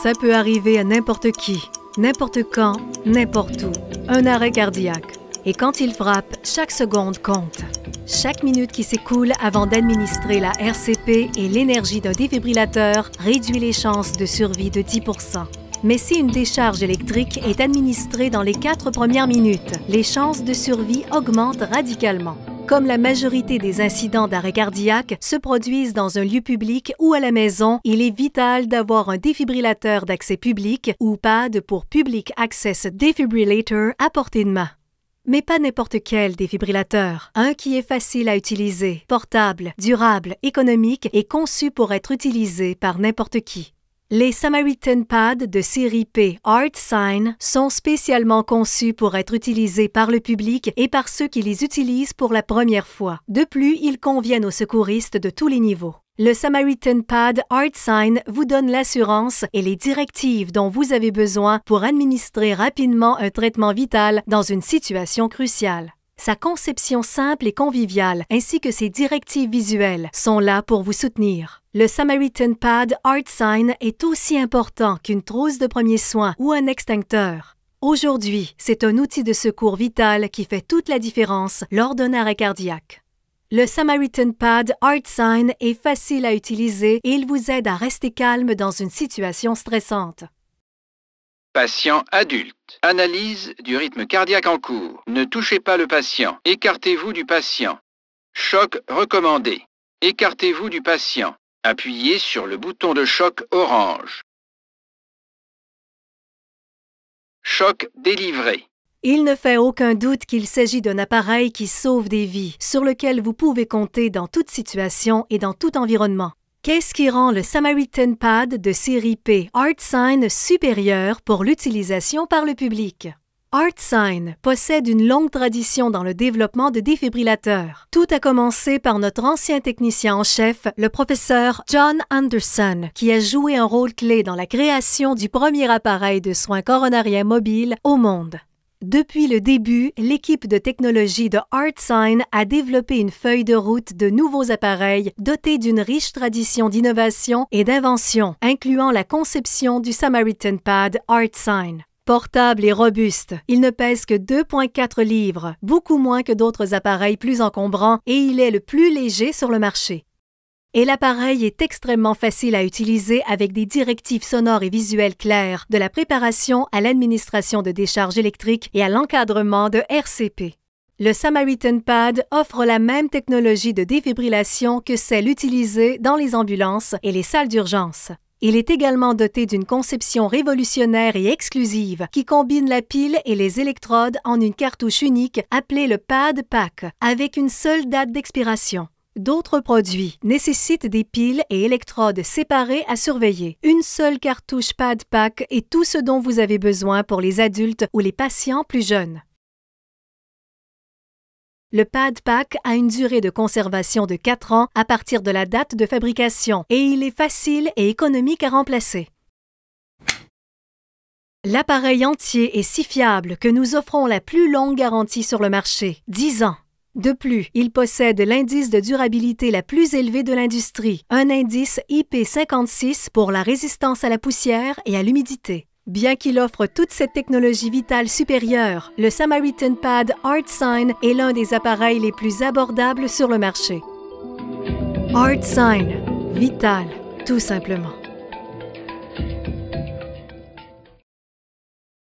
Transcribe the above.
Ça peut arriver à n'importe qui, n'importe quand, n'importe où. Un arrêt cardiaque. Et quand il frappe, chaque seconde compte. Chaque minute qui s'écoule avant d'administrer la RCP et l'énergie d'un défibrillateur réduit les chances de survie de 10 %. Mais si une décharge électrique est administrée dans les 4 premières minutes, les chances de survie augmentent radicalement. Comme la majorité des incidents d'arrêt cardiaque se produisent dans un lieu public ou à la maison, il est vital d'avoir un défibrillateur d'accès public ou PAD pour Public Access Defibrillator à portée de main. Mais pas n'importe quel défibrillateur. Un qui est facile à utiliser, portable, durable, économique et conçu pour être utilisé par n'importe qui. Les Samaritan Pad de série P ArtSign sont spécialement conçus pour être utilisés par le public et par ceux qui les utilisent pour la première fois. De plus, ils conviennent aux secouristes de tous les niveaux. Le Samaritan Pad ArtSign vous donne l'assurance et les directives dont vous avez besoin pour administrer rapidement un traitement vital dans une situation cruciale. Sa conception simple et conviviale, ainsi que ses directives visuelles, sont là pour vous soutenir. Le Samaritan Pad ArtSign est aussi important qu'une trousse de premiers soins ou un extincteur. Aujourd'hui, c'est un outil de secours vital qui fait toute la différence lors d'un arrêt cardiaque. Le Samaritan Pad ArtSign est facile à utiliser et il vous aide à rester calme dans une situation stressante. Patient adulte. Analyse du rythme cardiaque en cours. Ne touchez pas le patient. Écartez-vous du patient. Choc recommandé. Écartez-vous du patient. Appuyez sur le bouton de choc orange. Choc délivré. Il ne fait aucun doute qu'il s'agit d'un appareil qui sauve des vies, sur lequel vous pouvez compter dans toute situation et dans tout environnement. Qu'est-ce qui rend le Samaritan Pad de série P ArtSign supérieur pour l'utilisation par le public? ArtSign possède une longue tradition dans le développement de défibrillateurs. Tout a commencé par notre ancien technicien en chef, le professeur John Anderson, qui a joué un rôle clé dans la création du premier appareil de soins coronariens mobile au monde. Depuis le début, l'équipe de technologie de ArtSign a développé une feuille de route de nouveaux appareils dotés d'une riche tradition d'innovation et d'invention, incluant la conception du Samaritan Pad ArtSign. Portable et robuste, il ne pèse que 2,4 livres, beaucoup moins que d'autres appareils plus encombrants, et il est le plus léger sur le marché. Et l'appareil est extrêmement facile à utiliser avec des directives sonores et visuelles claires, de la préparation à l'administration de décharges électriques et à l'encadrement de RCP. Le Samaritan Pad offre la même technologie de défibrillation que celle utilisée dans les ambulances et les salles d'urgence. Il est également doté d'une conception révolutionnaire et exclusive qui combine la pile et les électrodes en une cartouche unique appelée le Pad Pack, avec une seule date d'expiration. D'autres produits nécessitent des piles et électrodes séparées à surveiller. Une seule cartouche Pad Pack est tout ce dont vous avez besoin pour les adultes ou les patients plus jeunes. Le Pad Pack a une durée de conservation de 4 ans à partir de la date de fabrication et il est facile et économique à remplacer. L'appareil entier est si fiable que nous offrons la plus longue garantie sur le marché, 10 ans. De plus, il possède l'indice de durabilité la plus élevée de l'industrie, un indice IP56 pour la résistance à la poussière et à l'humidité. Bien qu'il offre toute cette technologie vitale supérieure, le Samaritan Pad ArtSign est l'un des appareils les plus abordables sur le marché. ArtSign, vital, tout simplement.